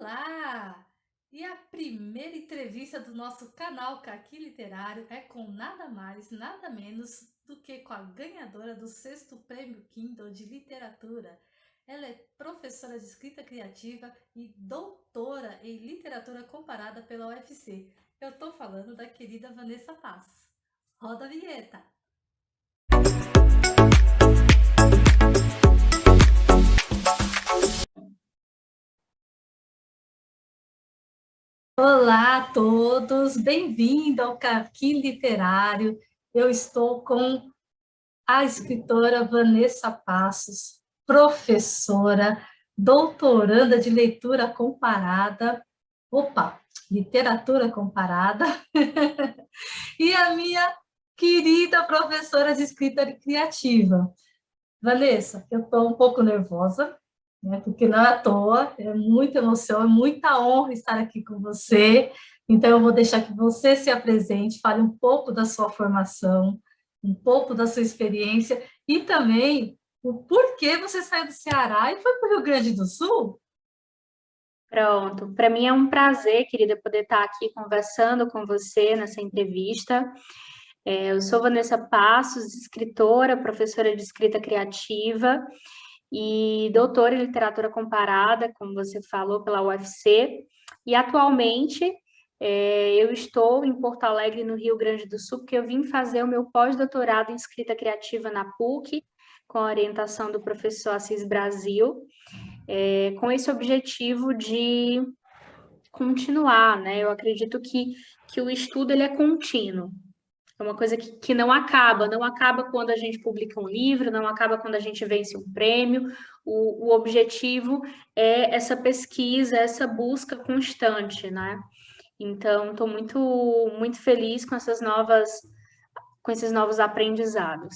Olá! E a primeira entrevista do nosso canal Caqui Literário é com nada mais, nada menos do que com a ganhadora do sexto prêmio Kindle de literatura. Ela é professora de escrita criativa e doutora em literatura comparada pela UFC. Eu estou falando da querida Vanessa Paz. Roda a vinheta! Olá a todos, bem-vindo ao Caqui Literário. Eu estou com a escritora Vanessa Passos, professora, doutoranda de leitura comparada, literatura comparada, e a minha querida professora de escrita criativa. Vanessa, eu estou um pouco nervosa, né, porque não é à toa, é muita emoção, é muita honra estar aqui com você. Então, eu vou deixar que você se apresente, fale um pouco da sua formação, um pouco da sua experiência e também o porquê você saiu do Ceará e foi para o Rio Grande do Sul. Pronto, para mim é um prazer, querida, poder estar aqui conversando com você nessa entrevista. Eu sou Vanessa Passos, escritora, professora de escrita criativa e doutora em literatura comparada, como você falou, pela UFC. E atualmente eu estou em Porto Alegre, no Rio Grande do Sul, porque eu vim fazer o meu pós-doutorado em escrita criativa na PUC, com a orientação do professor Assis Brasil, com esse objetivo de continuar, né? Eu acredito que o estudo ele é contínuo. É uma coisa que não acaba quando a gente publica um livro, não acaba quando a gente vence um prêmio. O objetivo é essa pesquisa, essa busca constante, né? Então, estou muito feliz com esses novos aprendizados.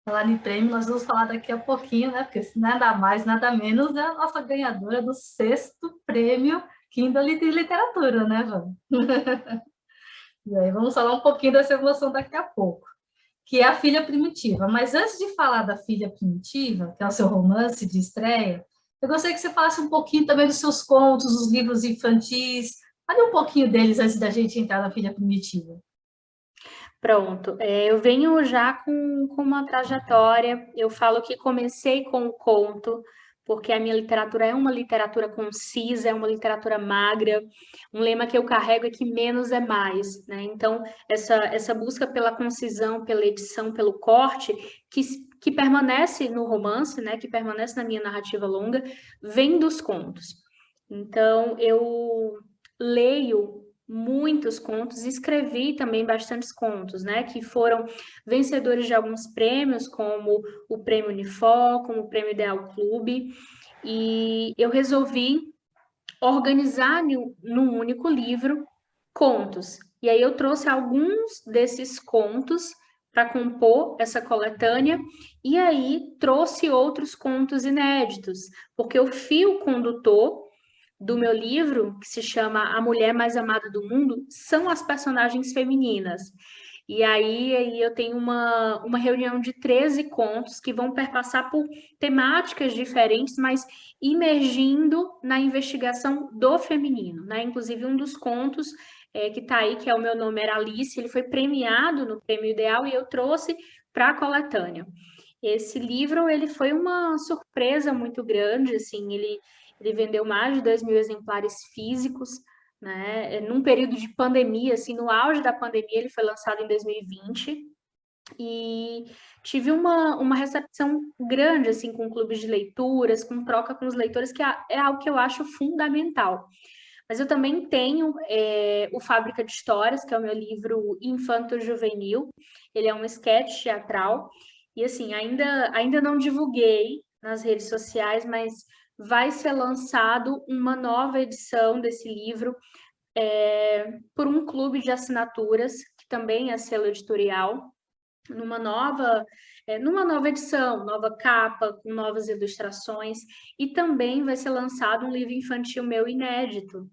Falar em prêmio, nós vamos falar daqui a pouquinho, né? Porque nada mais, nada menos é a nossa ganhadora do sexto prêmio Kindle de literatura, né, Van? E aí vamos falar um pouquinho dessa emoção daqui a pouco, que é a Filha Primitiva. Mas antes de falar da Filha Primitiva, que é o seu romance de estreia, eu gostaria que você falasse um pouquinho também dos seus contos, dos livros infantis. Fale um pouquinho deles antes da gente entrar na Filha Primitiva. Pronto, eu venho já com uma trajetória. Eu falo que comecei com o conto, porque a minha literatura é uma literatura concisa, é uma literatura magra. Um lema que eu carrego é que menos é mais, né? Então, essa busca pela concisão, pela edição, pelo corte, que, que permanece no romance, né? Que permanece na minha narrativa longa, vem dos contos. Então, eu leio muitos contos, escrevi também bastantes contos, né, que foram vencedores de alguns prêmios, como o Prêmio Unifor, como o Prêmio Ideal Clube, e eu resolvi organizar num único livro contos. E aí eu trouxe alguns desses contos para compor essa coletânea, e aí trouxe outros contos inéditos, porque o fio condutor do meu livro, que se chama A Mulher Mais Amada do Mundo, são as personagens femininas. E aí eu tenho uma reunião de 13 contos que vão perpassar por temáticas diferentes, mas imergindo na investigação do feminino, né? Inclusive, um dos contos que está aí, que é O Meu Nome Era Alice, ele foi premiado no Prêmio Ideal e eu trouxe para a coletânea. Esse livro, ele foi uma surpresa muito grande, assim, ele vendeu mais de 2.000 exemplares físicos, né? Num período de pandemia, assim, no auge da pandemia, ele foi lançado em 2020 e tive uma recepção grande, assim, com clubes de leituras, com troca com os leitores, que é algo que eu acho fundamental. Mas eu também tenho o Fábrica de Histórias, que é o meu livro infanto-juvenil. Ele é um esquete teatral. E, assim, ainda não divulguei nas redes sociais, mas vai ser lançado uma nova edição desse livro por um clube de assinaturas, que também é selo editorial, numa nova edição, nova capa, com novas ilustrações. E também vai ser lançado um livro infantil meu inédito,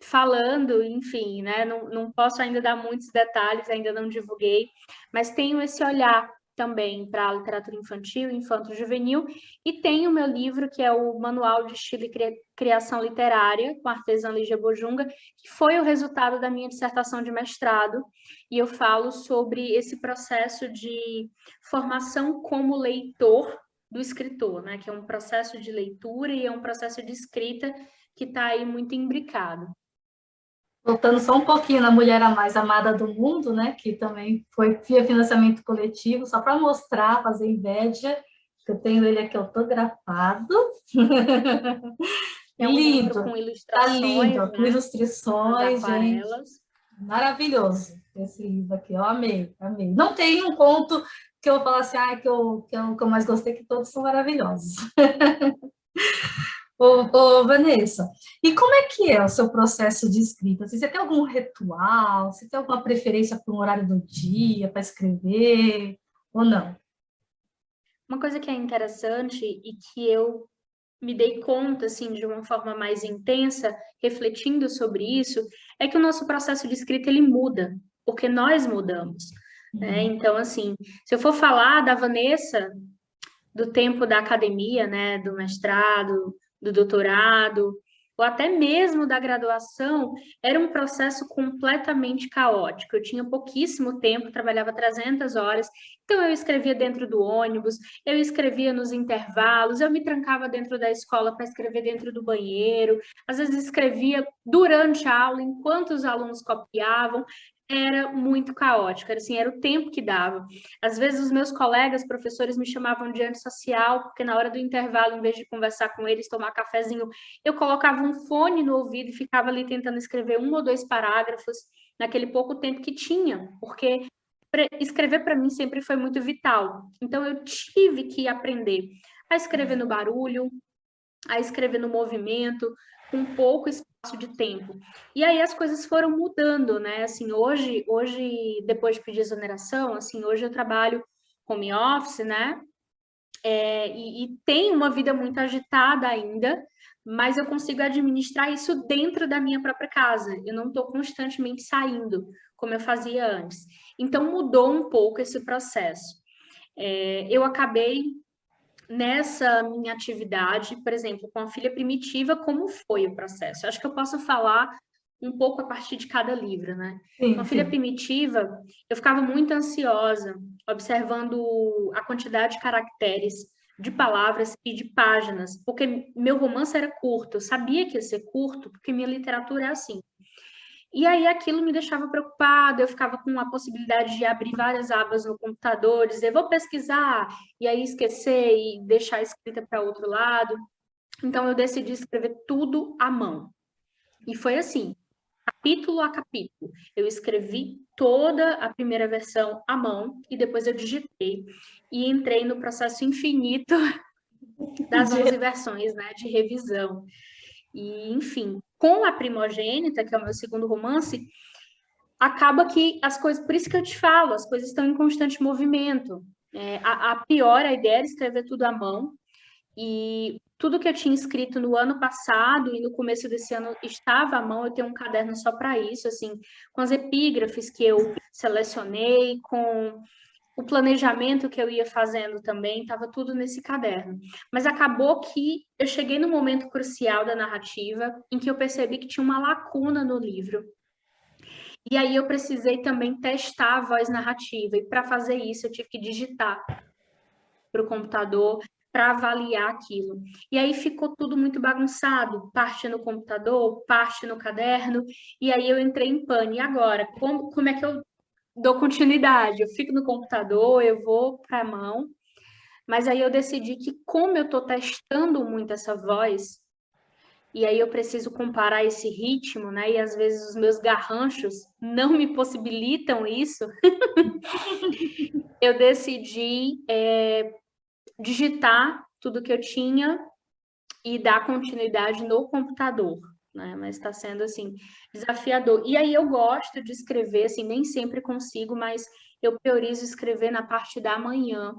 falando, enfim, né? Não posso ainda dar muitos detalhes, ainda não divulguei, mas tenho esse olhar também para literatura infantil, infanto-juvenil, e tem o meu livro, que é o Manual de Estilo e Criação Literária, com a artesã Lígia Bojunga, que foi o resultado da minha dissertação de mestrado, e eu falo sobre esse processo de formação como leitor do escritor, né? Que é um processo de leitura e é um processo de escrita que está aí muito imbricado. Voltando só um pouquinho na Mulher a Mais Amada do Mundo, né, que também foi via financiamento coletivo, só para mostrar, fazer inveja, que eu tenho ele aqui autografado. É um livro com Tá ilustrações, lindo, com né? ilustrações, gente. Aquarelas. Maravilhoso esse livro aqui, eu amei, amei. Não tem um conto que eu falo assim, que eu mais gostei, que todos são maravilhosos. Ô, Vanessa, e como é que é o seu processo de escrita? Assim, você tem algum ritual? Você tem alguma preferência por um horário do dia para escrever ou não? Uma coisa que é interessante e que eu me dei conta, assim, de uma forma mais intensa, refletindo sobre isso, é que o nosso processo de escrita, ele muda, porque nós mudamos, né? Então, assim, se eu for falar da Vanessa, do tempo da academia, né, do mestrado, do doutorado, ou até mesmo da graduação, era um processo completamente caótico. Eu tinha pouquíssimo tempo, trabalhava 300 horas, então eu escrevia dentro do ônibus, eu escrevia nos intervalos, eu me trancava dentro da escola para escrever dentro do banheiro, às vezes escrevia durante a aula, enquanto os alunos copiavam. Era muito caótico, era assim, era o tempo que dava. Às vezes os meus colegas, professores, me chamavam de antissocial, porque na hora do intervalo, em vez de conversar com eles, tomar cafezinho, eu colocava um fone no ouvido e ficava ali tentando escrever 1 ou 2 parágrafos naquele pouco tempo que tinha, porque escrever para mim sempre foi muito vital. Então eu tive que aprender a escrever no barulho, a escrever no movimento, com pouco espaço de tempo. E aí as coisas foram mudando, né? Assim, hoje depois de pedir exoneração, assim, hoje eu trabalho home office, né? E tenho uma vida muito agitada ainda, mas eu consigo administrar isso dentro da minha própria casa. Eu não estou constantemente saindo, como eu fazia antes. Então mudou um pouco esse processo. Eu acabei nessa minha atividade, por exemplo, com a filha primitiva, como foi o processo? Acho que eu posso falar um pouco a partir de cada livro, né? Com Sim, a filha sim. primitiva, eu ficava muito ansiosa, observando a quantidade de caracteres, de palavras e de páginas, porque meu romance era curto, eu sabia que ia ser curto, porque minha literatura é assim. E aí aquilo me deixava preocupada, eu ficava com a possibilidade de abrir várias abas no computador, dizer, vou pesquisar, e aí esquecer e deixar a escrita para outro lado. Então eu decidi escrever tudo à mão. E foi assim, capítulo a capítulo. Eu escrevi toda a primeira versão à mão e depois eu digitei e entrei no processo infinito das 11 versões, né, de revisão. E, enfim, com a Primogênita, que é o meu segundo romance, acaba que as coisas, por isso que eu te falo, as coisas estão em constante movimento. A pior, a ideia era escrever tudo à mão, e tudo que eu tinha escrito no ano passado e no começo desse ano estava à mão. Eu tenho um caderno só para isso, assim, com as epígrafes que eu selecionei, com o planejamento que eu ia fazendo também, estava tudo nesse caderno. Mas acabou que eu cheguei no momento crucial da narrativa em que eu percebi que tinha uma lacuna no livro. E aí eu precisei também testar a voz narrativa. E para fazer isso, eu tive que digitar para o computador para avaliar aquilo. E aí ficou tudo muito bagunçado, parte no computador, parte no caderno, e aí eu entrei em pane. E agora, como é que eu dou continuidade? Eu fico no computador, eu vou para a mão, mas aí eu decidi que como eu estou testando muito essa voz, e aí eu preciso comparar esse ritmo, né? E às vezes os meus garranchos não me possibilitam isso. Eu decidi digitar tudo que eu tinha e dar continuidade no computador, né? Mas está sendo assim desafiador. E aí eu gosto de escrever, assim, nem sempre consigo, mas eu priorizo escrever na parte da manhã,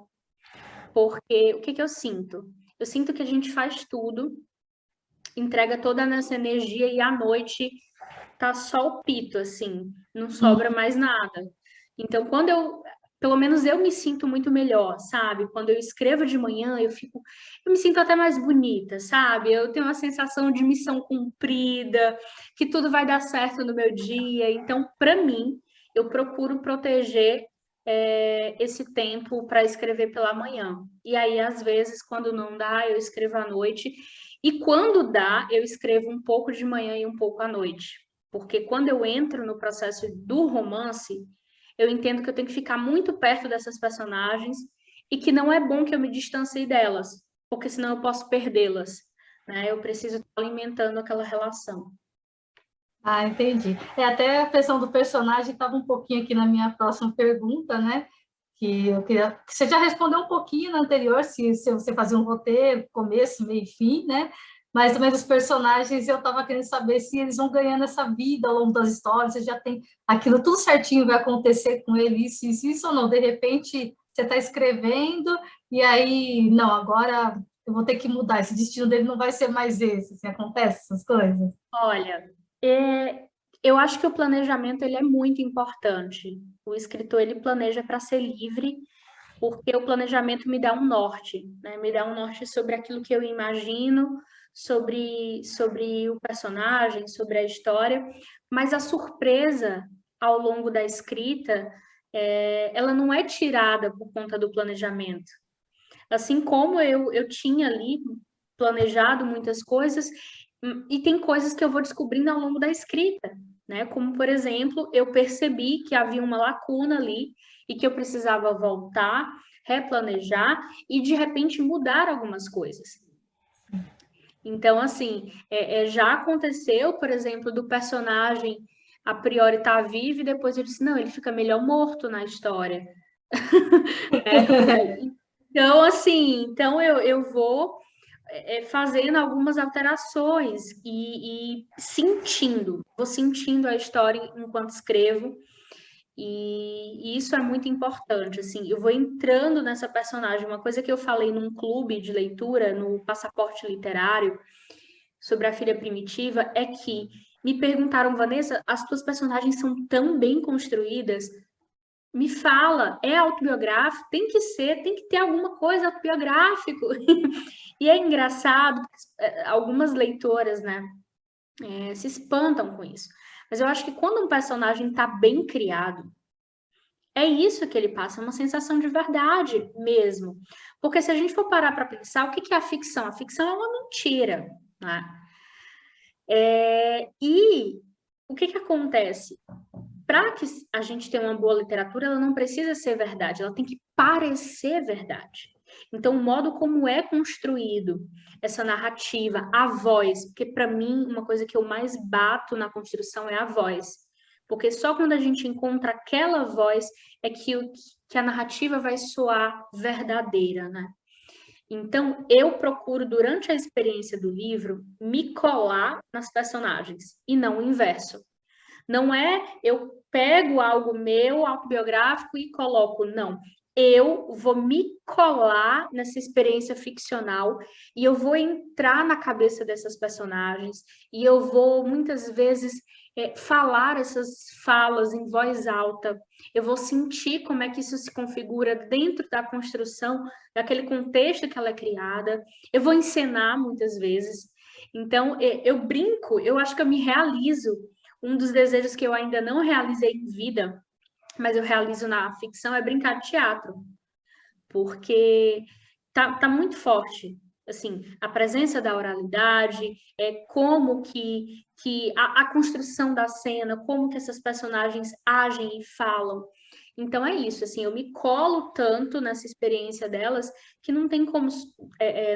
porque o que eu sinto? Eu sinto que a gente faz tudo, entrega toda essa energia e à noite tá só o pito, assim, não sobra mais nada. Então, quando eu pelo menos eu me sinto muito melhor, sabe? Quando eu escrevo de manhã, eu me sinto até mais bonita, sabe? Eu tenho uma sensação de missão cumprida, que tudo vai dar certo no meu dia. Então, para mim, eu procuro proteger esse tempo para escrever pela manhã. E aí, às vezes, quando não dá, eu escrevo à noite. E quando dá, eu escrevo um pouco de manhã e um pouco à noite. Porque quando eu entro no processo do romance, eu entendo que eu tenho que ficar muito perto dessas personagens e que não é bom que eu me distancie delas, porque senão eu posso perdê-las, né? Eu preciso estar alimentando aquela relação. Ah, entendi. Até a questão do personagem estava um pouquinho aqui na minha próxima pergunta, né? Que eu queria. Que você já respondeu um pouquinho na anterior, se você fazia um roteiro, começo, meio e fim, né? Mas também dos personagens, eu estava querendo saber se eles vão ganhando essa vida ao longo das histórias, você já tem aquilo tudo certinho, vai acontecer com ele, isso ou não. De repente, você está escrevendo, e aí, não, agora eu vou ter que mudar, esse destino dele não vai ser mais esse, assim, acontece essas coisas. Olha, eu acho que o planejamento ele é muito importante. O escritor ele planeja para ser livre, porque o planejamento me dá um norte, né? Me dá um norte sobre aquilo que eu imagino, sobre o personagem, sobre a história, mas a surpresa ao longo da escrita, ela não é tirada por conta do planejamento. Assim como eu tinha ali planejado muitas coisas, e tem coisas que eu vou descobrindo ao longo da escrita, né? Como, por exemplo, eu percebi que havia uma lacuna ali e que eu precisava voltar, replanejar e, de repente, mudar algumas coisas. Então, assim, já aconteceu, por exemplo, do personagem a priori estar vivo e depois eu disse, não, ele fica melhor morto na história. Então, assim, eu vou fazendo algumas alterações e sentindo, vou sentindo a história enquanto escrevo, e isso é muito importante, assim, eu vou entrando nessa personagem. Uma coisa que eu falei num clube de leitura, no Passaporte Literário, sobre a filha primitiva, é que me perguntaram, Vanessa, as tuas personagens são tão bem construídas, me fala, é autobiográfico? Tem que ser, tem que ter alguma coisa autobiográfico. E é engraçado, algumas leitoras, né, se espantam com isso. Mas eu acho que quando um personagem está bem criado, é isso que ele passa, uma sensação de verdade mesmo. Porque se a gente for parar para pensar, o que é a ficção? A ficção é uma mentira, né? E o que acontece? Para que a gente tenha uma boa literatura, ela não precisa ser verdade, ela tem que parecer verdade. Então, o modo como é construído essa narrativa, a voz, porque para mim, uma coisa que eu mais bato na construção é a voz. Porque só quando a gente encontra aquela voz é que a narrativa vai soar verdadeira, né? Então, eu procuro, durante a experiência do livro, me colar nas personagens, e não o inverso. Não é eu pego algo meu, autobiográfico, e coloco, não. Eu vou me colar nessa experiência ficcional e eu vou entrar na cabeça dessas personagens e eu vou, muitas vezes, falar essas falas em voz alta. Eu vou sentir como é que isso se configura dentro da construção daquele contexto que ela é criada. Eu vou encenar, muitas vezes. Então, eu brinco, eu acho que eu me realizo. Um dos desejos que eu ainda não realizei em vida, mas eu realizo na ficção, é brincar de teatro. Porque tá muito forte, assim, a presença da oralidade, como que a construção da cena, como que essas personagens agem e falam. Então é isso, assim, eu me colo tanto nessa experiência delas que não tem como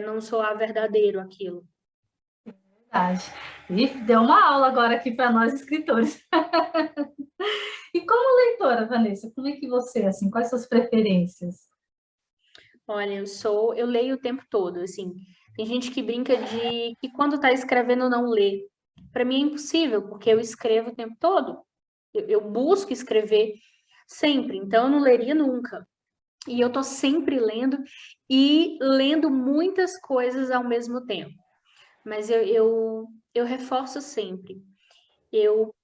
não soar verdadeiro aquilo. Verdade. E deu uma aula agora aqui para nós escritores. E como leitora, Vanessa, como é que você, assim, quais suas preferências? Olha, eu leio o tempo todo, assim. Tem gente que brinca de que quando está escrevendo não lê. Para mim é impossível, porque eu escrevo o tempo todo. Eu busco escrever sempre, então eu não leria nunca. E eu tô sempre lendo e lendo muitas coisas ao mesmo tempo. Mas eu reforço sempre. Eu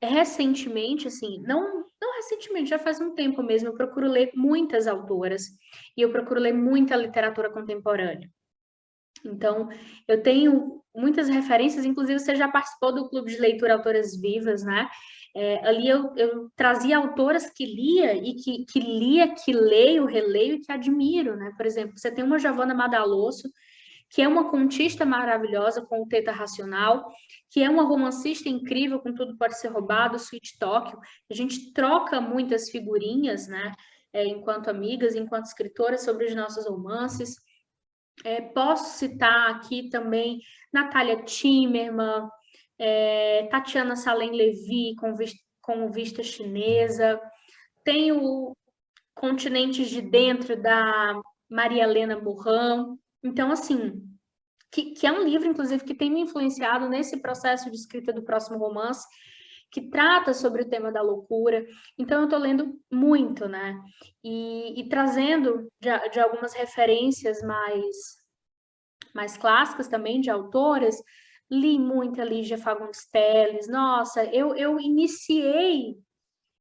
recentemente, assim, não recentemente, já faz um tempo mesmo, eu procuro ler muitas autoras e eu procuro ler muita literatura contemporânea. Então, eu tenho muitas referências, inclusive você já participou do Clube de Leitura Autoras Vivas, né? Ali eu trazia autoras que lia e que leio, releio e que admiro, né? Por exemplo, você tem uma Giovanna Madalosso, que é uma contista maravilhosa com o Teta Racional, que é uma romancista incrível com Tudo Pode Ser Roubado, Sweet Tóquio. A gente troca muitas figurinhas, né? Enquanto amigas, enquanto escritoras, sobre os nossos romances. Posso citar aqui também Natália Timmerman, Tatiana Salem Levi, com Vista Chinesa. Tem o Continentes de Dentro, da Maria Helena Morin. Então, assim, que é um livro, inclusive, que tem me influenciado nesse processo de escrita do próximo romance, que trata sobre o tema da loucura. Então, eu estou lendo muito, né? E trazendo de algumas referências mais clássicas também, de autoras, li muita Lígia Fagundes Telles. Nossa, eu iniciei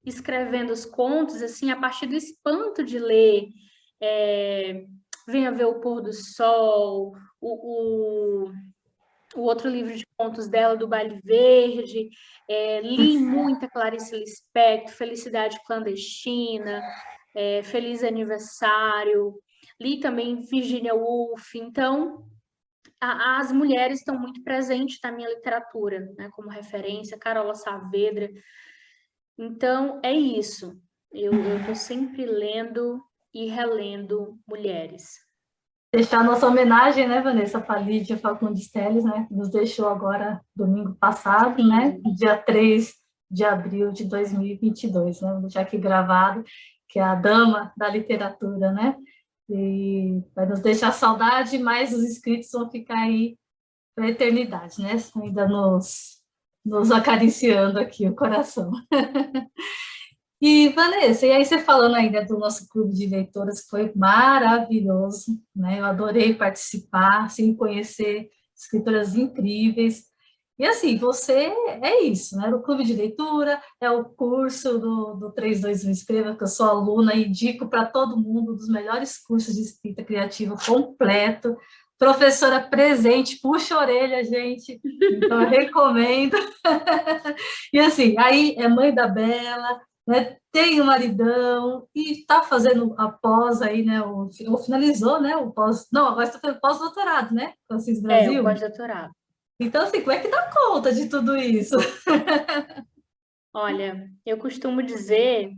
escrevendo os contos, assim, a partir do espanto de ler Venha Ver o Pôr do Sol, o outro livro de contos dela, do Baile Verde, li muita Clarice Lispector, Felicidade Clandestina, Feliz Aniversário, li também Virginia Woolf. Então, as mulheres estão muito presentes na minha literatura, né, como referência, Carola Saavedra. Então, é isso. Eu estou sempre lendo e relendo mulheres. Deixar nossa homenagem, né, Vanessa, para Lídia Fagundes Telles, né, que nos deixou agora domingo passado, né, dia 3 de abril de 2022, né, vou deixar aqui gravado, que é a dama da literatura, né, e vai nos deixar saudade, mas os escritos vão ficar aí para a eternidade, né, ainda nos acariciando aqui o coração. E, Vanessa, e aí você falando ainda do nosso clube de leitoras, que foi maravilhoso, né? Eu adorei participar, assim, conhecer escritoras incríveis. E, assim, você é isso, né? O clube de leitura, é o curso do 321 Escreva, que eu sou aluna e indico para todo mundo, um dos melhores cursos de escrita criativa completo. Professora presente, puxa a orelha, gente. Então, eu recomendo. E, assim, aí é mãe da Bela, né, tem o maridão e está fazendo a pós aí, né, ou finalizou, né, o pós, não, agora está fazendo pós-doutorado, né, com a CIS O Brasil. pós-doutorado. Então, assim, como é que dá conta de tudo isso? Olha, eu costumo dizer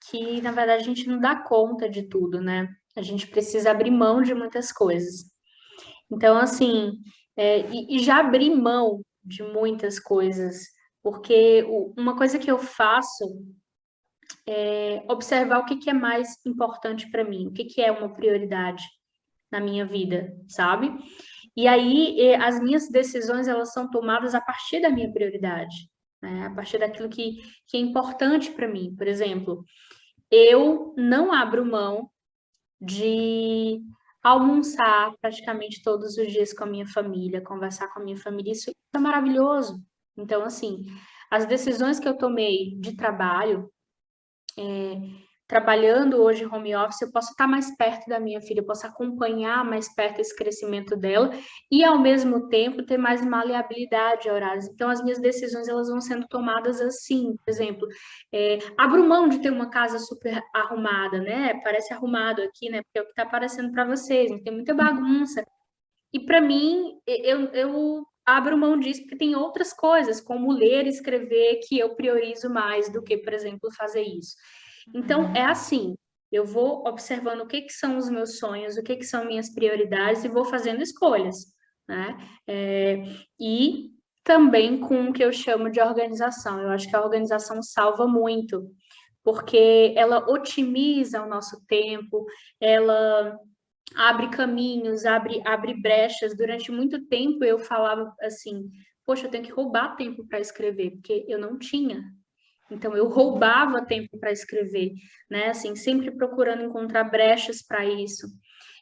que, na verdade, a gente não dá conta de tudo, né? A gente precisa abrir mão de muitas coisas. Então, assim, e já abri mão de muitas coisas, porque uma coisa que eu faço é observar o que é mais importante para mim, o que é uma prioridade na minha vida, sabe? E aí, as minhas decisões, elas são tomadas a partir da minha prioridade, né? A partir daquilo que é importante para mim. Por exemplo, eu não abro mão de almoçar praticamente todos os dias com a minha família, conversar com a minha família, isso é maravilhoso. Então, assim, as decisões que eu tomei de trabalho, trabalhando hoje home office, eu posso estar mais perto da minha filha, eu posso acompanhar mais perto esse crescimento dela e, ao mesmo tempo, ter mais maleabilidade a horários. Então, as minhas decisões, elas vão sendo tomadas assim, por exemplo, abro mão de ter uma casa super arrumada, né? Parece arrumado aqui, né? Porque é o que está aparecendo para vocês, não tem muita bagunça. E, para mim, eu abro mão disso porque tem outras coisas, como ler e escrever, que eu priorizo mais do que, por exemplo, fazer isso. Então, é assim, eu vou observando o que são os meus sonhos, o que são minhas prioridades e vou fazendo escolhas, né? E também com o que eu chamo de organização. Eu acho que a organização salva muito, porque ela otimiza o nosso tempo, ela abre caminhos, abre brechas. Durante muito tempo eu falava assim, poxa, eu tenho que roubar tempo para escrever, porque eu não tinha. Então, eu roubava tempo para escrever, né? Assim, sempre procurando encontrar brechas para isso.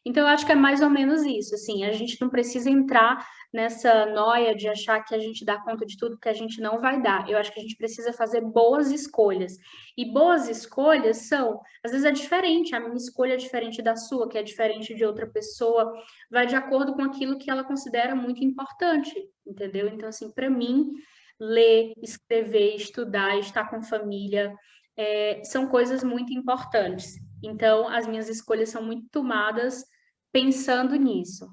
Então, eu acho que é mais ou menos isso, assim, a gente não precisa entrar nessa noia de achar que a gente dá conta de tudo, que a gente não vai dar. Eu acho que a gente precisa fazer boas escolhas. E boas escolhas são, às vezes é diferente, a minha escolha é diferente da sua, que é diferente de outra pessoa, vai de acordo com aquilo que ela considera muito importante, entendeu? Então, assim, para mim, ler, escrever, estudar, estar com família, são coisas muito importantes. Então, as minhas escolhas são muito tomadas pensando nisso.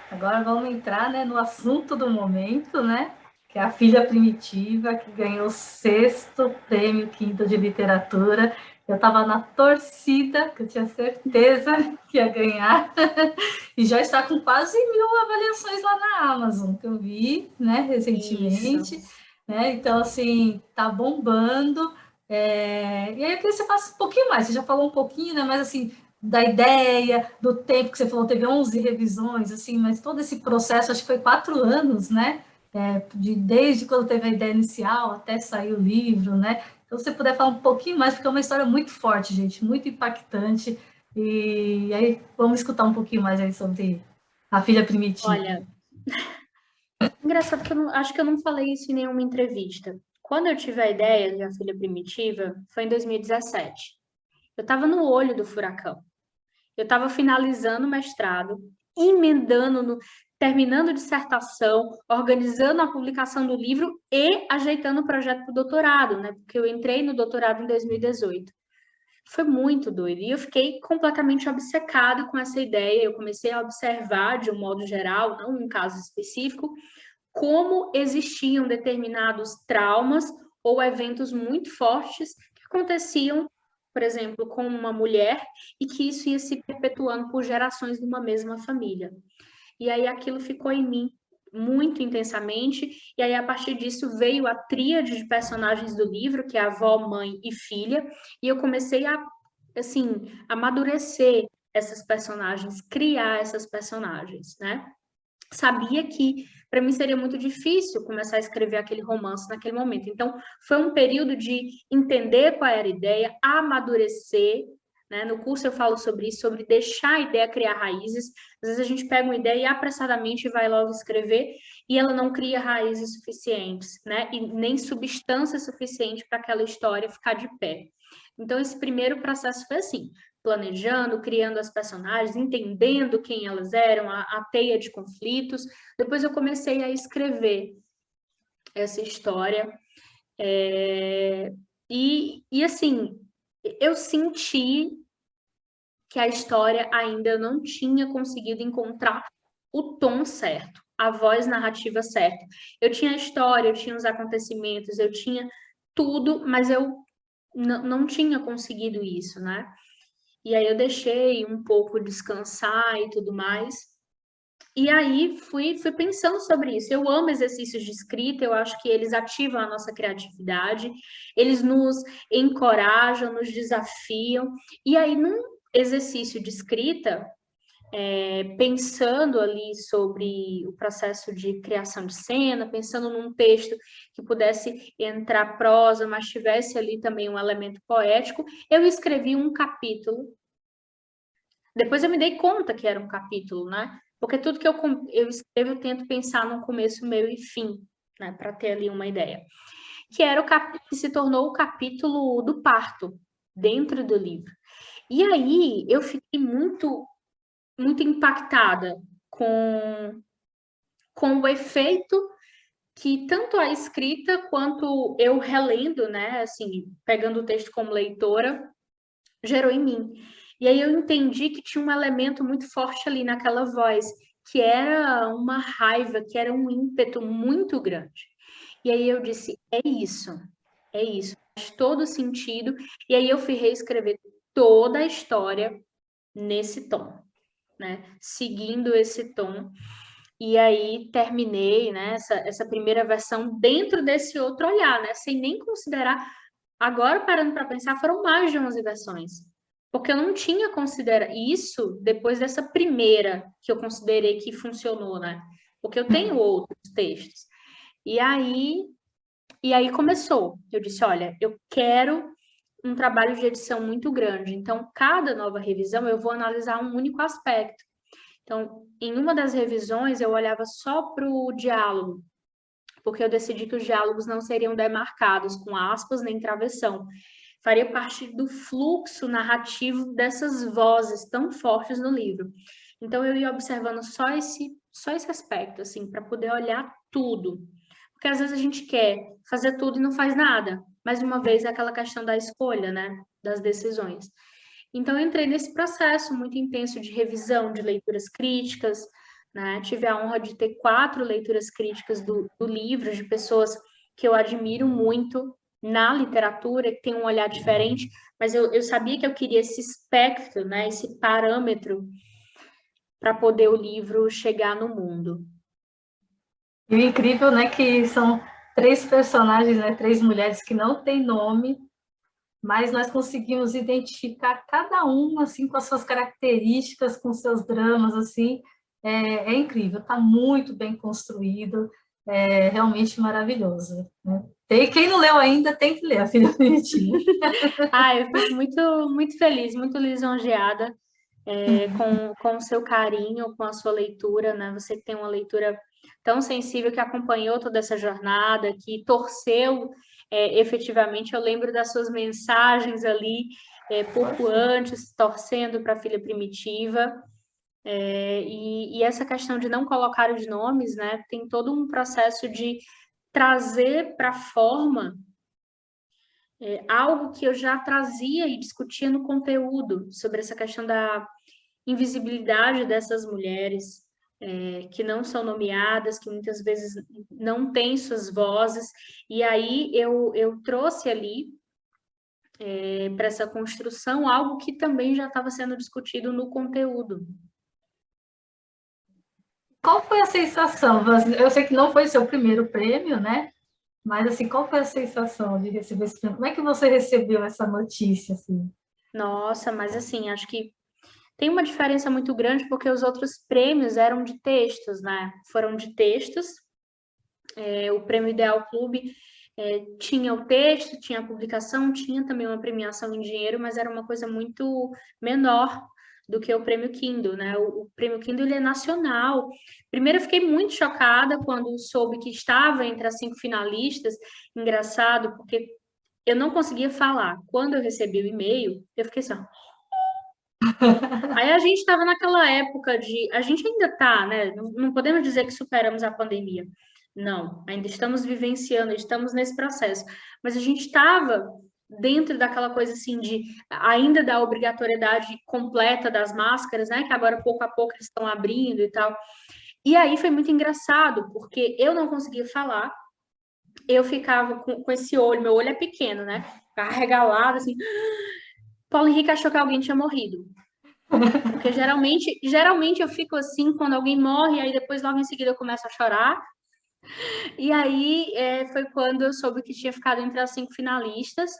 Agora vamos entrar, né, no assunto do momento, né? Que é a Filha Primitiva, que ganhou o 6º prêmio Quinto de Literatura. Eu estava na torcida, que eu tinha certeza que ia ganhar, e já está com quase 1.000 avaliações lá na Amazon, que eu vi, né, recentemente. Isso. Né? Então, assim, tá bombando. E aí eu queria que você faça um pouquinho mais. Você já falou um pouquinho, né? Mas assim, da ideia, do tempo que você falou, teve 11 revisões, assim, mas todo esse processo, acho que foi 4 anos, né? Desde quando teve a ideia inicial até sair o livro, né? Então, se você puder falar um pouquinho mais, porque é uma história muito forte, gente, muito impactante. E aí, vamos escutar um pouquinho mais aí sobre a Filha Primitiva. Olha, engraçado que acho que eu não falei isso em nenhuma entrevista. Quando eu tive a ideia de A Filha Primitiva, foi em 2017. Eu estava no olho do furacão. Eu estava finalizando o mestrado, emendando, terminando dissertação, organizando a publicação do livro e ajeitando o projeto para o doutorado, né? Porque eu entrei no doutorado em 2018. Foi muito doido. E eu fiquei completamente obcecada com essa ideia. Eu comecei a observar, de um modo geral, não um caso específico, como existiam determinados traumas ou eventos muito fortes que aconteciam, por exemplo, com uma mulher e que isso ia se perpetuando por gerações de uma mesma família. E aí aquilo ficou em mim muito intensamente, e aí a partir disso veio a tríade de personagens do livro, que é avó, mãe e filha, e eu comecei a, assim, amadurecer essas personagens, criar essas personagens, né? Sabia que para mim seria muito difícil começar a escrever aquele romance naquele momento. Então, foi um período de entender qual era a ideia, amadurecer, né? No curso eu falo sobre isso, sobre deixar a ideia criar raízes. Às vezes a gente pega uma ideia e apressadamente vai logo escrever e ela não cria raízes suficientes, né? E nem substância suficiente para aquela história ficar de pé. Então, esse primeiro processo foi assim, planejando, criando as personagens, entendendo quem elas eram, a teia de conflitos. Depois eu comecei a escrever essa história. E assim, eu senti que a história ainda não tinha conseguido encontrar o tom certo, a voz narrativa certa. Eu tinha a história, eu tinha os acontecimentos, eu tinha tudo, mas eu não tinha conseguido isso, né? E aí eu deixei um pouco descansar e tudo mais. E aí fui pensando sobre isso. Eu amo exercícios de escrita, eu acho que eles ativam a nossa criatividade, eles nos encorajam, nos desafiam. E aí, num exercício de escrita, pensando ali sobre o processo de criação de cena, pensando num texto que pudesse entrar prosa, mas tivesse ali também um elemento poético, eu escrevi um capítulo. Depois eu me dei conta que era um capítulo, né? Porque tudo que eu escrevo, eu tento pensar no começo, meio e fim, né? Para ter ali uma ideia. Que era o capítulo que se tornou o capítulo do parto, dentro do livro. E aí eu fiquei muito, muito impactada com o efeito que tanto a escrita quanto eu relendo, né? Assim, pegando o texto como leitora, gerou em mim. E aí eu entendi que tinha um elemento muito forte ali naquela voz, que era uma raiva, que era um ímpeto muito grande. E aí eu disse, é isso, faz todo sentido. E aí eu fui reescrever toda a história nesse tom, né? Seguindo esse tom. E aí terminei, né, essa primeira versão dentro desse outro olhar, né? Sem nem considerar. Agora, parando para pensar, foram mais de 11 versões. Porque eu não tinha considerado isso depois dessa primeira que eu considerei que funcionou, né? Porque eu tenho outros textos. E aí começou. Eu disse, olha, eu quero um trabalho de edição muito grande. Então, cada nova revisão eu vou analisar um único aspecto. Então, em uma das revisões, eu olhava só para o diálogo, porque eu decidi que os diálogos não seriam demarcados com aspas nem travessão. Faria parte do fluxo narrativo dessas vozes tão fortes no livro. Então, eu ia observando só esse aspecto, assim, para poder olhar tudo. Porque às vezes a gente quer fazer tudo e não faz nada. Mais uma vez, é aquela questão da escolha, né? Das decisões. Então, eu entrei nesse processo muito intenso de revisão, de leituras críticas, né? Tive a honra de ter 4 leituras críticas do livro, de pessoas que eu admiro muito na literatura, que tem um olhar diferente, mas eu sabia que eu queria esse espectro, né? Esse parâmetro para poder o livro chegar no mundo. E o incrível, né, que são 3 personagens, né, 3 mulheres que não têm nome, mas nós conseguimos identificar cada uma, assim, com as suas características, com seus dramas, assim, é incrível, está muito bem construído, é realmente maravilhoso, né? Quem não leu ainda tem que ler A Filha Bonitinha. Eu fico muito feliz, muito lisonjeada com o seu carinho, com a sua leitura, né? Você que tem uma leitura tão sensível, que acompanhou toda essa jornada, que torceu efetivamente. Eu lembro das suas mensagens ali, pouco antes, torcendo para a filha primitiva. E essa questão de não colocar os nomes, né? Tem todo um processo de trazer para a forma algo que eu já trazia e discutia no conteúdo, sobre essa questão da invisibilidade dessas mulheres que não são nomeadas, que muitas vezes não têm suas vozes, e aí eu trouxe ali para essa construção algo que também já estava sendo discutido no conteúdo. Qual foi a sensação? Eu sei que não foi seu primeiro prêmio, né? Mas, assim, qual foi a sensação de receber esse prêmio? Como é que você recebeu essa notícia, assim? Nossa, mas assim, acho que tem uma diferença muito grande, porque os outros prêmios eram de textos, né? Foram de textos. O Prêmio Ideal Clube tinha o texto, tinha a publicação, tinha também uma premiação em dinheiro, mas era uma coisa muito menor do que o Prêmio Kindle, né? O Prêmio Kindle, ele é nacional. Primeiro, eu fiquei muito chocada quando soube que estava entre as 5 finalistas. Engraçado, porque eu não conseguia falar. Quando eu recebi o e-mail, eu fiquei assim, ó. Aí a gente estava naquela época de... A gente ainda está, né? Não podemos dizer que superamos a pandemia. Não, ainda estamos vivenciando, estamos nesse processo. Mas a gente estava dentro daquela coisa assim de... Ainda da obrigatoriedade completa das máscaras, né? Que agora, pouco a pouco, eles estão abrindo e tal. E aí foi muito engraçado, porque eu não conseguia falar. Eu ficava com esse olho, meu olho é pequeno, né? Ficava regalado, assim... Paulo Henrique achou que alguém tinha morrido. Porque geralmente eu fico assim quando alguém morre, aí depois logo em seguida eu começo a chorar. E aí foi quando eu soube que tinha ficado entre as 5 finalistas.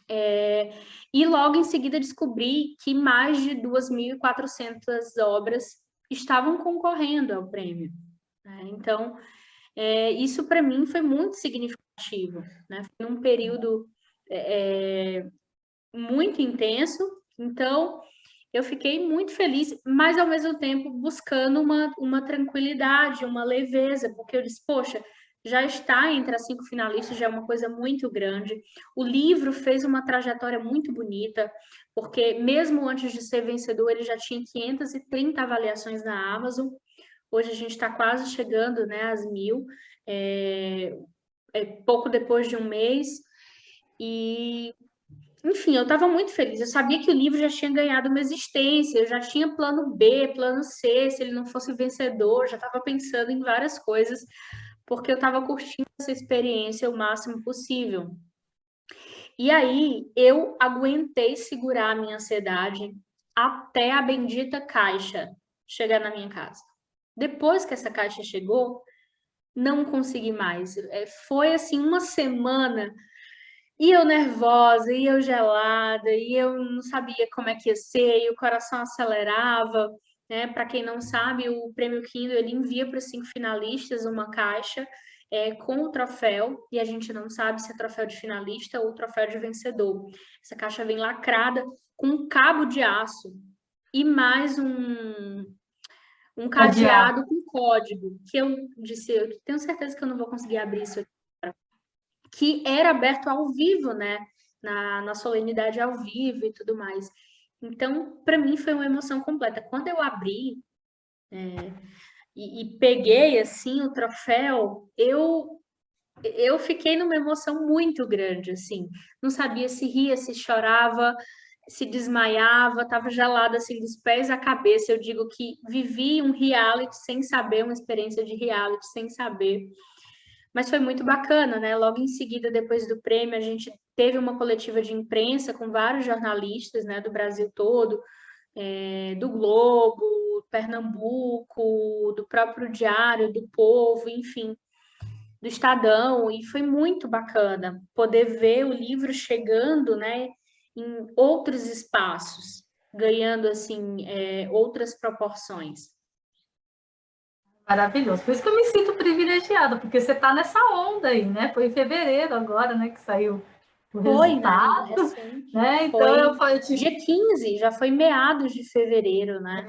E logo em seguida descobri que mais de 2.400 obras estavam concorrendo ao prêmio, né? Então, isso para mim foi muito significativo, né? Foi um período muito intenso. Então, eu fiquei muito feliz, mas ao mesmo tempo buscando uma tranquilidade, uma leveza, porque eu disse, poxa, já está entre as 5 finalistas, já é uma coisa muito grande. O livro fez uma trajetória muito bonita, porque mesmo antes de ser vencedor, ele já tinha 530 avaliações na Amazon. Hoje a gente está quase chegando, né, às 1.000, pouco depois de um mês. E enfim, eu estava muito feliz. Eu sabia que o livro já tinha ganhado uma existência, eu já tinha plano B, plano C, se ele não fosse vencedor, já estava pensando em várias coisas, porque eu estava curtindo essa experiência o máximo possível. E aí, eu aguentei segurar a minha ansiedade até a bendita caixa chegar na minha casa. Depois que essa caixa chegou, não consegui mais. Foi assim uma semana. E eu nervosa, e eu gelada, e eu não sabia como é que ia ser, e o coração acelerava. né? Para quem não sabe, o Prêmio Kindle, ele envia para os 5 finalistas uma caixa com o troféu, e a gente não sabe se é troféu de finalista ou troféu de vencedor. Essa caixa vem lacrada com um cabo de aço e mais um Cadeado. cadeado com código, que eu disse, eu tenho certeza que eu não vou conseguir abrir isso aqui, que era aberto ao vivo, né? Na solenidade ao vivo e tudo mais. Então, para mim, foi uma emoção completa. Quando eu abri e peguei, assim, o troféu, eu fiquei numa emoção muito grande, assim. Não sabia se ria, se chorava, se desmaiava, estava gelada, assim, dos pés à cabeça. Eu digo que vivi um reality sem saber, uma experiência de reality sem saber. Mas foi muito bacana, né? Logo em seguida, depois do prêmio, a gente teve uma coletiva de imprensa com vários jornalistas, né, do Brasil todo, do Globo, Pernambuco, do próprio Diário, do Povo, enfim, do Estadão, e foi muito bacana poder ver o livro chegando, né, em outros espaços, ganhando, assim, outras proporções. Maravilhoso. Por isso que eu me sinto privilegiada, porque você está nessa onda aí, né? Foi em fevereiro agora, né, que saiu o Foi, né? resultado, Recente. né? Então Foi eu te, dia 15, já foi meados de fevereiro, né?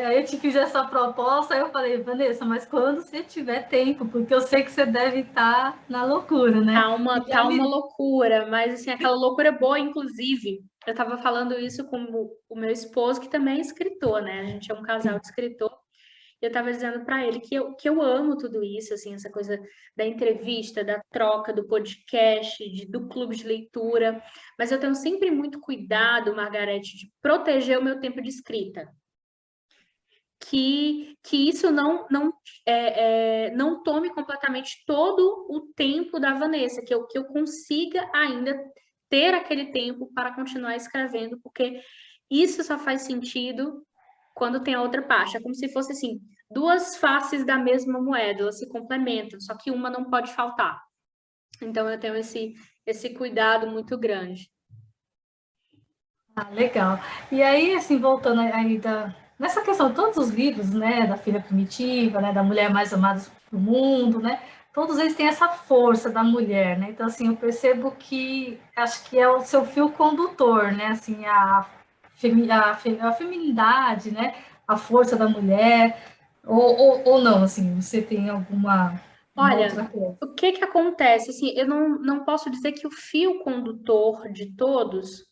aí eu te fiz essa proposta, aí eu falei, Vanessa, mas quando você tiver tempo, porque eu sei que você deve estar na loucura, né? E já Tá uma me loucura, mas assim, aquela loucura boa, inclusive. Eu estava falando isso com o meu esposo, que também é escritor, né? A gente é um casal de escritor. Eu estava dizendo para ele que eu amo tudo isso, assim, essa coisa da entrevista, da troca, do podcast, do clube de leitura, mas eu tenho sempre muito cuidado, Margarete, de proteger o meu tempo de escrita. Que isso não tome completamente todo o tempo da Vanessa, que eu consiga ainda ter aquele tempo para continuar escrevendo, porque isso só faz sentido quando tem a outra parte. É como se fosse assim, duas faces da mesma moeda, elas se complementam, só que uma não pode faltar. Então eu tenho esse cuidado muito grande. Ah, legal. E aí, assim, voltando aí nessa questão, todos os livros, né, da Filha Primitiva, né, da Mulher Mais Amada do Mundo, né, todos eles têm essa força da mulher, né, então, assim, eu percebo que, acho que é o seu fio condutor, né, assim, a feminidade, né, a força da mulher, ou não, assim, você tem uma outra Olha, coisa? o que que acontece? Assim, eu não posso dizer que o fio condutor de todos,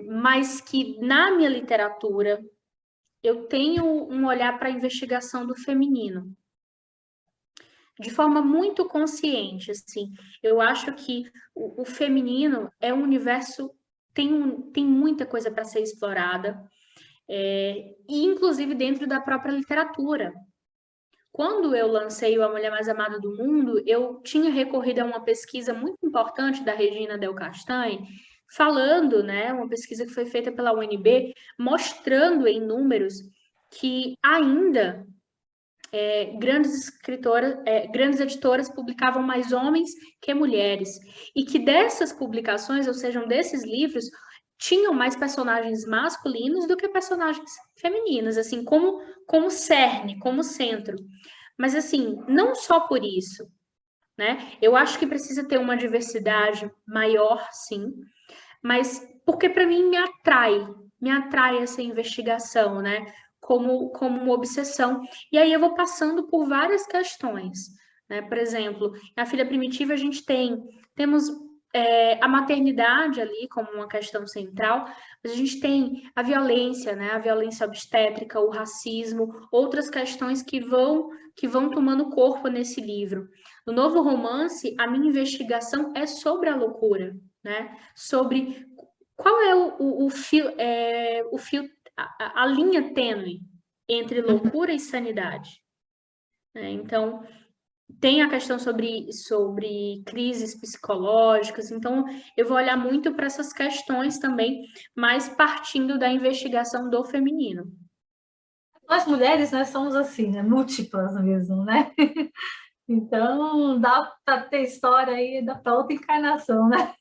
mas que na minha literatura eu tenho um olhar para a investigação do feminino, de forma muito consciente, assim. Eu acho que o feminino é um universo, tem muita coisa para ser explorada, e inclusive dentro da própria literatura. Quando eu lancei o A Mulher Mais Amada do Mundo, eu tinha recorrido a uma pesquisa muito importante da Regina Del Castanhe, falando, né, uma pesquisa que foi feita pela UNB, mostrando em números que ainda grandes escritoras, grandes editoras publicavam mais homens que mulheres, e que dessas publicações, ou seja, desses livros, tinham mais personagens masculinos do que personagens femininas, assim, como cerne, como centro. Mas, assim, não só por isso, né? Eu acho que precisa ter uma diversidade maior, sim, mas porque para mim me atrai essa investigação, né? Como uma obsessão. E aí eu vou passando por várias questões, né? Por exemplo, na Filha Primitiva a gente temos a maternidade ali como uma questão central, mas a gente tem a violência, né? A violência obstétrica, o racismo, outras questões que vão tomando corpo nesse livro. No novo romance, a minha investigação é sobre a loucura, né? Sobre qual é o fio, a linha tênue entre loucura e sanidade, né? Então, tem a questão sobre crises psicológicas, então eu vou olhar muito para essas questões também, mas partindo da investigação do feminino. Nós mulheres, nós somos assim, né, múltiplas mesmo, né? Então, dá para ter história aí, dá para outra encarnação, né?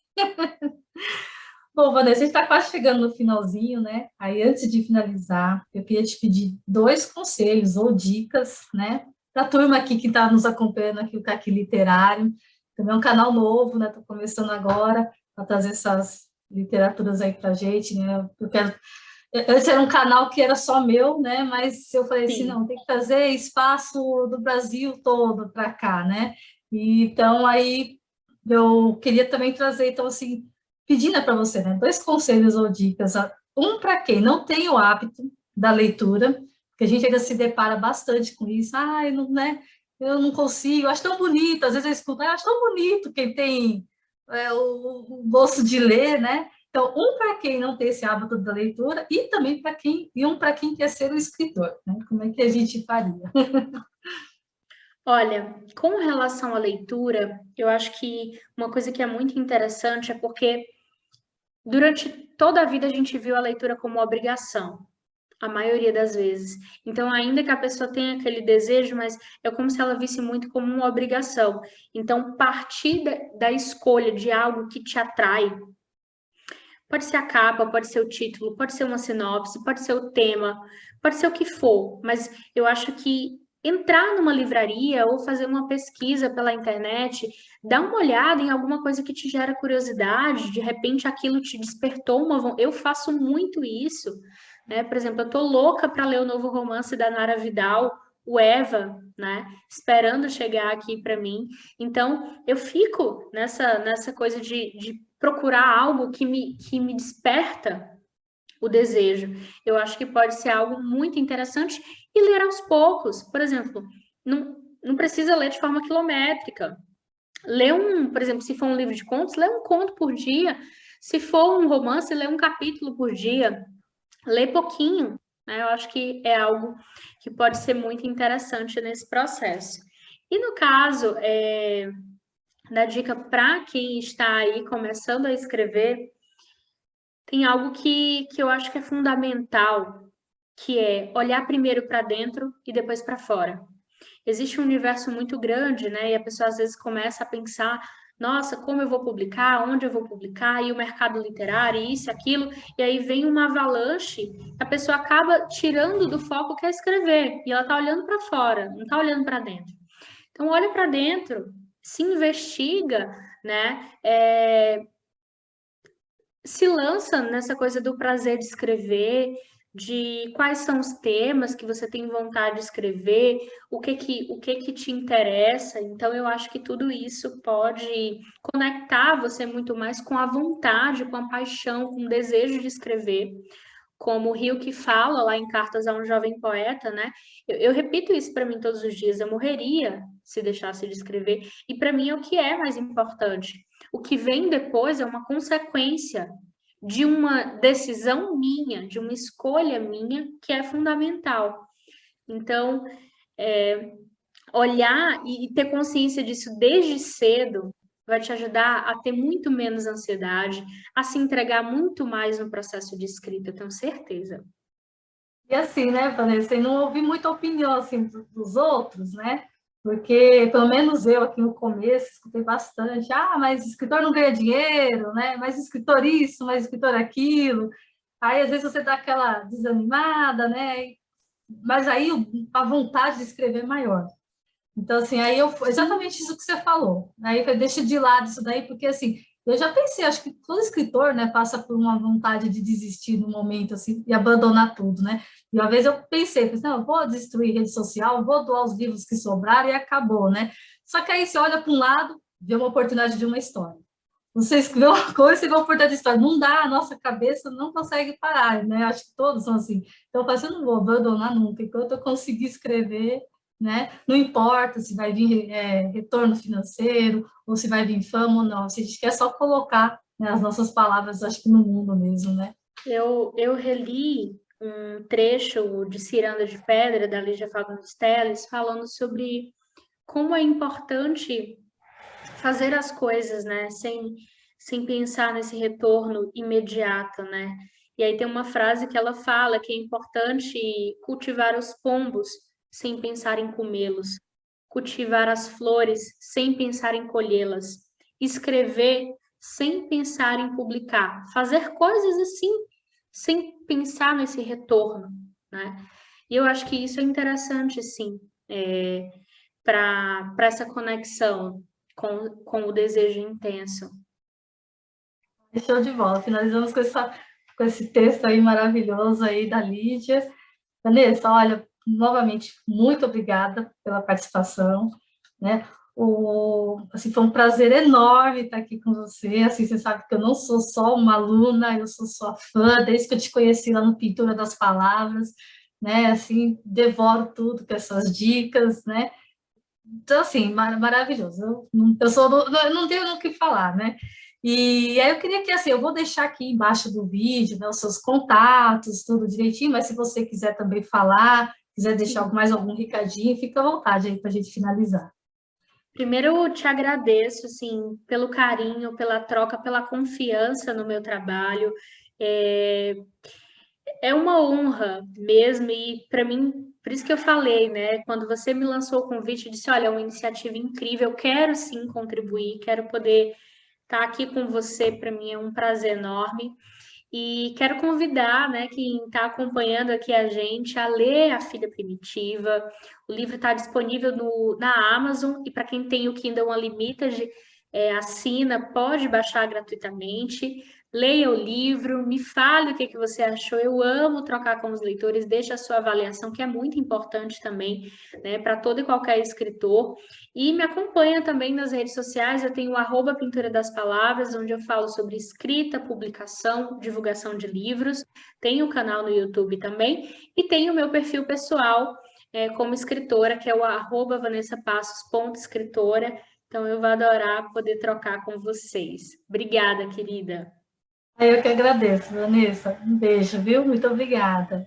Bom, Vanessa, a gente está quase chegando no finalzinho, né? Aí, antes de finalizar, eu queria te pedir dois conselhos ou dicas, né? Para a turma aqui que está nos acompanhando aqui, o Caqui Literário. Também é um canal novo, né? Estou começando agora a trazer essas literaturas aí para a gente, né? Eu quero... Esse era um canal que era só meu, né? Mas eu falei assim, Sim. não, tem que trazer espaço do Brasil todo para cá, né? E, então, aí eu queria também trazer, então, assim, pedindo para você, né, dois conselhos ou dicas. Um para quem não tem o hábito da leitura, porque a gente ainda se depara bastante com isso. Ah, eu não, né, eu não consigo, eu acho tão bonito. Às vezes eu escuto, eu acho tão bonito quem tem o gosto de ler, né? Então, um para quem não tem esse hábito da leitura e também para quem e um para quem quer ser um escritor, né? Como é que a gente faria? Olha, com relação à leitura, eu acho que uma coisa que é muito interessante é porque durante toda a vida a gente viu a leitura como obrigação, a maioria das vezes. Então, ainda que a pessoa tenha aquele desejo, mas é como se ela visse muito como uma obrigação. Então, partir da escolha de algo que te atrai, pode ser a capa, pode ser o título, pode ser uma sinopse, pode ser o tema, pode ser o que for, mas eu acho que entrar numa livraria ou fazer uma pesquisa pela internet, dar uma olhada em alguma coisa que te gera curiosidade, de repente aquilo te despertou uma vontade. Eu faço muito isso, né? Por exemplo, eu tô louca para ler o novo romance da Nara Vidal, o Eva, né? Esperando chegar aqui para mim. Então, eu fico nessa coisa de procurar algo que me desperta o desejo. Eu acho que pode ser algo muito interessante e ler aos poucos. Por exemplo, não precisa ler de forma quilométrica. Lê por exemplo, se for um livro de contos, lê um conto por dia. Se for um romance, lê um capítulo por dia. Lê pouquinho, né? Eu acho que é algo que pode ser muito interessante nesse processo. E no caso, da dica para quem está aí começando a escrever, tem algo que eu acho que é fundamental, que é olhar primeiro para dentro e depois para fora. Existe um universo muito grande, né? E a pessoa às vezes começa a pensar, nossa, como eu vou publicar, onde eu vou publicar, e o mercado literário, isso, aquilo, e aí vem uma avalanche, a pessoa acaba tirando do foco que é escrever, e ela está olhando para fora, não está olhando para dentro. Então, olha para dentro, se investiga, né? Se lança nessa coisa do prazer de escrever, de quais são os temas que você tem vontade de escrever, o que que te interessa. Então, eu acho que tudo isso pode conectar você muito mais com a vontade, com a paixão, com o desejo de escrever. Como o Rio que fala lá em Cartas a um Jovem Poeta, né? Eu repito isso para mim todos os dias. Eu morreria se deixasse de escrever. E para mim é o que é mais importante. O que vem depois é uma consequência de uma decisão minha, de uma escolha minha, que é fundamental. Então, olhar e ter consciência disso desde cedo vai te ajudar a ter muito menos ansiedade, a se entregar muito mais no processo de escrita, eu tenho certeza. E assim, né, Vanessa, eu não ouvi muita opinião assim dos outros, né? Porque pelo menos eu aqui no começo escutei bastante, mas escritor não ganha dinheiro, né? Mais escritor isso, mais escritor aquilo. Aí às vezes você dá aquela desanimada, né? Mas aí a vontade de escrever é maior. Então, assim, aí eu, exatamente isso que você falou. Aí eu deixo de lado isso daí, porque, assim, eu já pensei, acho que todo escritor, né, passa por uma vontade de desistir no momento, assim, e abandonar tudo, né? E uma vez eu pensei, não, eu vou destruir rede social, vou doar os livros que sobraram e acabou, né? Só que aí você olha para um lado, vê uma oportunidade de uma história. Você escreveu uma coisa, você vê uma oportunidade de história. Não dá, a nossa cabeça não consegue parar, né? Acho que todos são assim. Então, eu falo assim, eu não vou abandonar nunca. Enquanto eu conseguir escrever, né? Não importa se vai vir retorno financeiro ou se vai vir fama ou não. Se a gente quer só colocar, né, as nossas palavras, acho que no mundo mesmo, né? Eu reli um trecho de Ciranda de Pedra, da Lígia Fagundes Telles, falando sobre como é importante fazer as coisas, né, sem pensar nesse retorno imediato, né? E aí tem uma frase que ela fala que é importante cultivar os pombos sem pensar em comê-los, cultivar as flores sem pensar em colhê-las, escrever sem pensar em publicar, fazer coisas assim, sem pensar nesse retorno, né? E eu acho que isso é interessante, sim, para essa conexão com o desejo intenso. Show de bola. Finalizamos com esse texto aí maravilhoso aí da Lídia. Vanessa, olha, novamente, muito obrigada pela participação, né? Assim, foi um prazer enorme estar aqui com você. Assim, você sabe que eu não sou só uma aluna, eu sou sua fã, desde que eu te conheci lá no Pintura das Palavras, né? Assim, devoro tudo com essas dicas, né? Então, assim, maravilhoso. Eu não tenho o que falar, né? E aí eu queria que, assim, eu vou deixar aqui embaixo do vídeo, né, os seus contatos, tudo direitinho, mas se você quiser também falar, quiser deixar Sim. mais algum recadinho, fica à vontade aí para a gente finalizar. Primeiro, eu te agradeço, assim, pelo carinho, pela troca, pela confiança no meu trabalho. É, é uma honra mesmo, e para mim, por isso que eu falei, né? Quando você me lançou o convite, eu disse: olha, é uma iniciativa incrível, eu quero sim contribuir, quero poder estar aqui com você, para mim é um prazer enorme. E quero convidar, né, quem está acompanhando aqui a gente a ler A Filha Primitiva. O livro está disponível na Amazon, e para quem tem o Kindle Unlimited, assina, pode baixar gratuitamente. Leia o livro, me fale o que você achou. Eu amo trocar com os leitores, deixe a sua avaliação, que é muito importante também, né, para todo e qualquer escritor. E me acompanha também nas redes sociais, eu tenho o @Pintura das Palavras, onde eu falo sobre escrita, publicação, divulgação de livros. Tenho o canal no YouTube também, e tenho o meu perfil pessoal como escritora, que é o @vanessapassos.escritora. Então, eu vou adorar poder trocar com vocês. Obrigada, querida. Aí eu que agradeço, Vanessa. Um beijo, viu? Muito obrigada.